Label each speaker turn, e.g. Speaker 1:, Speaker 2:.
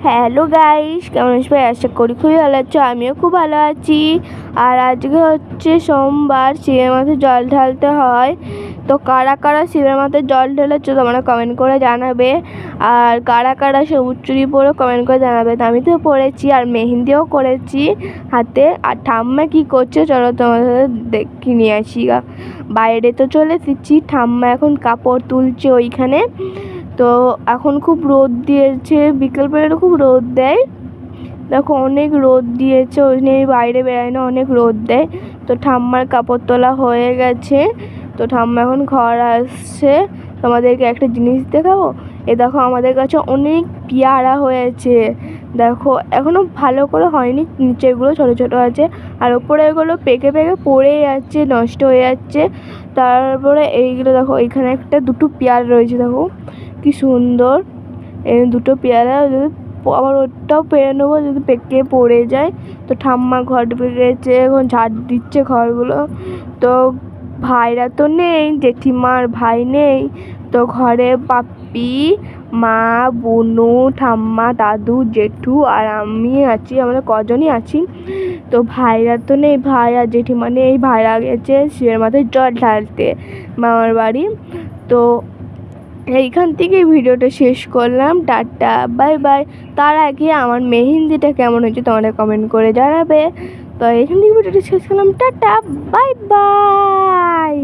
Speaker 1: Hello guys, কেমন আছো? আশা করি খুবই ভালো আছো। আমিও খুব ভালো আছি। আর আজকে হচ্ছে সোমবার, শিবের মাথায় জল ঢালতে হয়। তো কারা কারা শিবের মাথায় জল ঢেলেছো তোমরা কমেন্ট করে জানাবে। আর কারা কারা সবুজ চুড়ি পরে কমেন্ট করে জানাবে। তো আমি তো পরেছি আর মেহেন্দিও করেছি হাতে। আর ঠাম্মা কি করছে চলো তোমাদের দেখি নিয়ে আসি। বাইরে তো চলে এসেছি, ঠাম্মা এখন কাপড় তুলছে ওইখানে। তো এখন খুব রোদ দিয়েছে, বিকেলবেলা খুব রোদ দেয়। দেখো অনেক রোদ দিয়েছে, ওই নিয়ে বাইরে বেরোয় না, অনেক রোদ দেয়। তো ঠাম্মার কাপড় তোলা হয়ে গেছে। তো ঠাম্মা এখন ঘর আসছে। তোমাদেরকে একটা জিনিস দেখাবো। দেখো আমাদের কাছে অনেক পেয়ারা হয়েছে। দেখো এখনো ভালো করে হয়নি, নিচেরগুলো ছোটো ছোটো আছে আর ওপরে এগুলো পেকে পেকে পড়ে যাচ্ছে, নষ্ট হয়ে যাচ্ছে। তারপরে এইগুলো দেখো, এখানে দুটো পেয়ারা রয়েছে, দেখো কি সুন্দর। এই দুটো পেয়ারা আবার ওটাও পেরে নেবো যদি পেকে পড়ে যায়। তো ঠাম্মা ঘর পেরেছে, এখন ঝাড় দিচ্ছে ঘরগুলো। তো ভাইরা তো নেই, জেঠিমার ভাই নেই। তো ঘরে পাপ্পি, মা, বুনু, ঠাম্মা, দাদু, জেঠু আর আমি আছি, আমরা কজনই আছি। তো ভাইরা তো নেই, ভাই আর জেঠিমা নেই। ভাইরা গেছে শিবের মাথায় জল ঢালতে মামার বাড়ি। তো এইখান থেকে ভিডিওটা শেষ করলাম। Tata, bye bye. তার আগে আমার মেহেন্দিটা কেমন হয়েছে তোমরা কমেন্ট করে জানাবে। তো এইখান থেকে ভিডিওটা শেষ করলাম। Tata, bye bye.